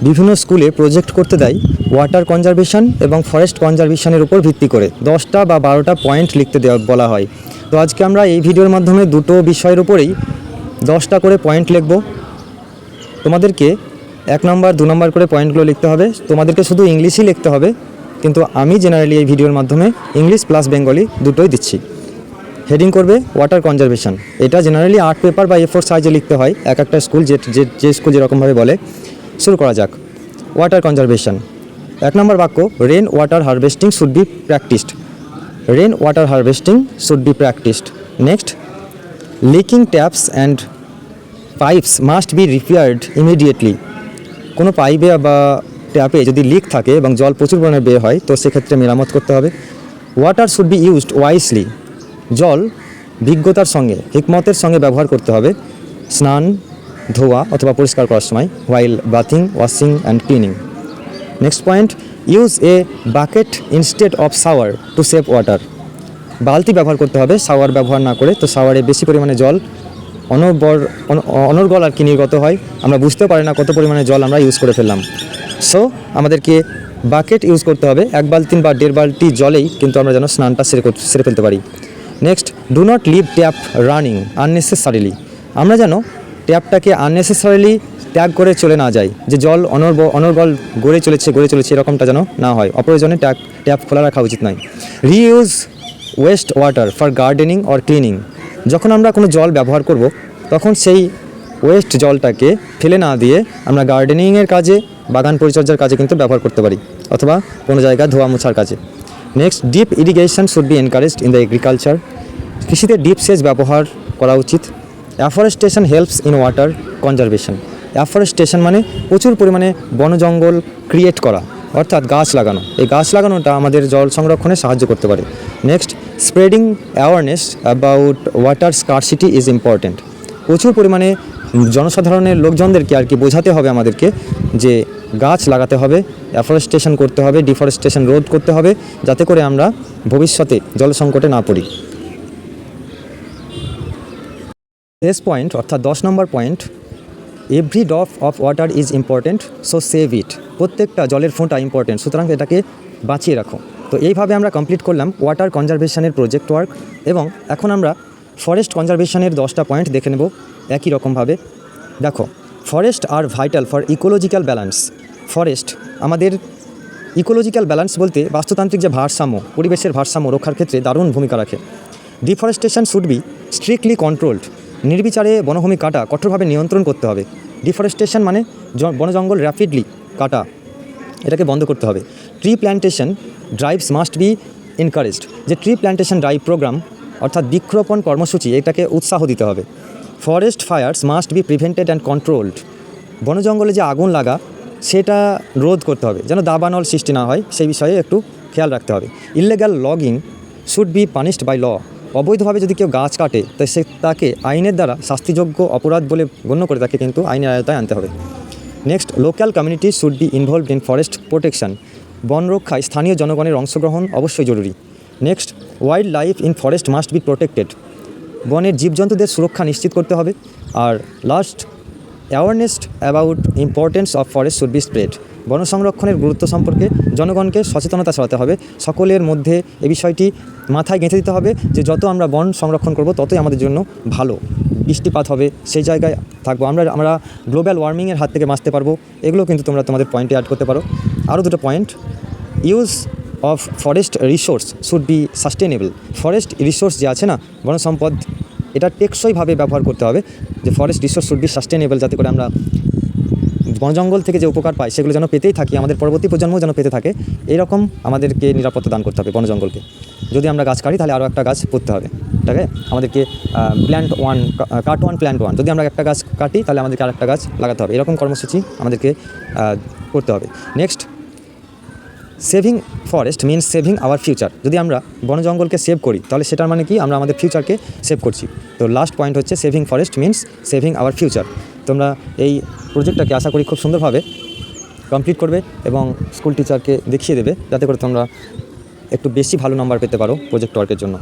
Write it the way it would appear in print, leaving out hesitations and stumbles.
বিভিন্ন স্কুলে প্রজেক্ট করতে দেয় ওয়াটার কনজারভেশন এবং ফরেস্ট কনজারভেশনের উপর ভিত্তি করে 10টা বা 12টা পয়েন্ট লিখতে বলা হয়। তো আজকে আমরা এই ভিডিওর মাধ্যমে দুটো বিষয়ের উপরেই 10টা করে পয়েন্ট লিখব। তোমাদেরকে 1 নম্বর 2 নম্বর করে পয়েন্টগুলো লিখতে হবে। তোমাদেরকে শুধু ইংলিশই লিখতে হবে, কিন্তু আমি জেনারেলি এই ভিডিওর মাধ্যমে ইংলিশ প্লাস বেঙ্গলি দুটোই দিচ্ছি। হেডিং করবে ওয়াটার কনজারভেশন। এটা জেনারেলি আর্ট পেপার বা A4 সাইজে লিখতে হয়, এক একটা স্কুল যে স্কুল যেরকমভাবে বলে। শুরু করা যাক। Water conservation. 1 নম্বর বাক্য, rain water harvesting should be practised. Rain water harvesting should be practised. Next, leaking taps and pipes must be repaired immediately. কোনো পাইপে বা ট্যাপে যদি লিক থাকে এবং জল প্রচুর পরিমাণে বের হয়, তো সেক্ষেত্রে মেরামত করতে হবে। Water should be used wisely. জল বিজ্ঞতার সঙ্গে, হিকমতের সঙ্গে ব্যবহার করতে হবে স্নান, ধোয়া অথবা পরিষ্কার করার সময়, while bathing, washing and cleaning. Next point, use a bucket instead of shower to save water. বালতি ব্যবহার করতে হবে শাওয়ার ব্যবহার না করে। তো শাওয়ারে বেশি পরিমাণে জল অনর্গল আর কি নির্গত হয়, আমরা বুঝতেও পারি না কত পরিমাণে জল আমরা ইউজ করে ফেললাম। সো আমাদেরকে বাকেট ইউজ করতে হবে, 1 বালতি বা 1.5 বালতি জলেই কিন্তু আমরা যেন স্নানটা সেরে ফেলতে পারি। Next, do not leave tap running unnecessarily. আমরা যেন ট্যাপটাকে আননেসেসারিলি ত্যাগ করে চলে না যাই, যে জল অনর্গল গড়ে চলেছে এরকমটা যেন না হয়। অপ্রয়োজনে ট্যাপ খোলা রাখা উচিত নয়। Reuse West water for gardening or cleaning. যখন আমরা কোনো জল ব্যবহার করব, তখন সেই ওয়েস্ট জলটাকে ফেলে না দিয়ে আমরা গার্ডেনিংয়ের কাজে, বাগান পরিচর্যার কাজে কিন্তু ব্যবহার করতে পারি, অথবা কোনো জায়গায় ধোয়া মোছার কাজে। Next, deep irrigation should be encouraged in the agriculture. কৃষিতে ডিপ সেচ ব্যবহার করা উচিত। Afforestation helps in water conservation. Afforestation মানে প্রচুর পরিমাণে বন জঙ্গল ক্রিয়েট করা, অর্থাৎ গাছ লাগানো। এই গাছ লাগানোটা আমাদের জল সংরক্ষণে সাহায্য করতে পারে। Next, spreading awareness about water scarcity is important. প্রচুর পরিমাণে জনসাধারণের লোকজনদেরকে আর কি বোঝাতে হবে আমাদেরকে যে গাছ লাগাতে হবে, অ্যাফরেস্টেশন করতে হবে, ডিফরেস্টেশন রোধ করতে হবে, যাতে করে আমরা ভবিষ্যতে জল সংকটে না পড়ি। শেষ পয়েন্ট অর্থাৎ 10 number point, every drop of water is important, so save it. প্রত্যেকটা জলের ফোঁটা ইম্পর্ট্যান্ট, সুতরাং এটাকে বাঁচিয়ে রাখো। তো এইভাবে আমরা কমপ্লিট করলাম ওয়াটার কনজারভেশনের প্রজেক্ট ওয়ার্ক, এবং এখন আমরা ফরেস্ট কনজারভেশনের 10টা পয়েন্ট দেখে নেব একই রকমভাবে। দেখো, forest are vital for ecological balance. Forest আমাদের ইকোলজিক্যাল ব্যালেন্স বলতে বাস্তুতান্ত্রিক যে ভারসাম্য, পরিবেশের ভারসাম্য রক্ষার ক্ষেত্রে দারুণ ভূমিকা রাখে। Deforestation should be strictly controlled. নির্বিচারে বনভূমি কাটা কঠোরভাবে নিয়ন্ত্রণ করতে হবে। ডিফরেস্টেশন মানে বনজঙ্গল র্যাপিডলি কাটা, এটাকে বন্ধ করতে হবে। Tree plantation drives must be encouraged. যে ট্রি প্ল্যান্টেশন ড্রাইভ প্রোগ্রাম অর্থাৎ বৃক্ষরোপণ কর্মসূচি, এটাকে উৎসাহ দিতে হবে। Forest fires must be prevented and controlled. বনজঙ্গলে যে আগুন লাগা, সেটা রোধ করতে হবে, যেন দাবানল সৃষ্টি না হয়, সেই বিষয়ে একটু খেয়াল রাখতে হবে। Illegal logging should be punished by law. অবৈধভাবে যদি কেউ গাছ কাটে, তো তাকে আইনের দ্বারা শাস্তিযোগ্য অপরাধ বলে গণ্য করে তাকে কিন্তু আইনের আয়তায় আনতে হবে। Next, local community should be involved in forest protection. বন রক্ষায় স্থানীয় জনগণের অংশগ্রহণ অবশ্যই জরুরি। Next, wildlife in forest must be protected. বনের জীবজন্তুদের সুরক্ষা নিশ্চিত করতে হবে। আর last, awareness about importance of forest should be spread. বন সংরক্ষণের গুরুত্ব সম্পর্কে জনগণকে সচেতনতা ছড়াতে হবে। সকলের মধ্যে এই বিষয়টি মাথায় গেঁথে দিতে হবে যে যত আমরা বন সংরক্ষণ করব, ততই আমাদের জন্য ভালো। বৃষ্টিপাত হবে, সেই জায়গায় থাকবো আমরা গ্লোবাল ওয়ার্মিংয়ের হাত থেকে বাঁচতে পারবো। এগুলো কিন্তু তোমরা তোমাদের পয়েন্টে অ্যাড করতে পারো। আরও দুটো point, use of forest resource should be sustainable. Forest resource যে আছে না, বন সম্পদ, এটা টেকসইভাবে ব্যবহার করতে হবে। যে forest resource should be sustainable, যাতে করে আমরা বনজঙ্গল থেকে যে উপকার পাই সেগুলো যেন পেতেই থাকি, আমাদের পরবর্তী প্রজন্মও যেন পেতে থাকে। এরকম আমাদেরকে নিরাপত্তা দান করতে হবে বনজঙ্গলকে। যদি আমরা গাছ কাটি, তাহলে আরও একটা গাছ পুঁততে হবে। ঠিক আছে, আমাদেরকে কাট ওয়ান প্ল্যান্ট ওয়ান। যদি আমরা একটা গাছ কাটি, তাহলে আমাদেরকে আরেকটা গাছ লাগাতে হবে। এরকম কর্মসূচি আমাদেরকে করতে হবে। Next, saving forest means saving our future. যদি আমরা বনজঙ্গলকে সেভ করি, তাহলে সেটার মানে কি, আমরা আমাদের ফিউচারকে সেভ করছি। তো লাস্ট পয়েন্ট হচ্ছে saving forest means saving our future. তোমরা এই প্রজেক্টটাকে আশা করি খুব সুন্দরভাবে কমপ্লিট করবে এবং স্কুল টিচারকে দেখিয়ে দেবে, যাতে করে তোমরা একটু বেশি ভালো নাম্বার পেতে পারো প্রজেক্ট ওয়ার্কের জন্য।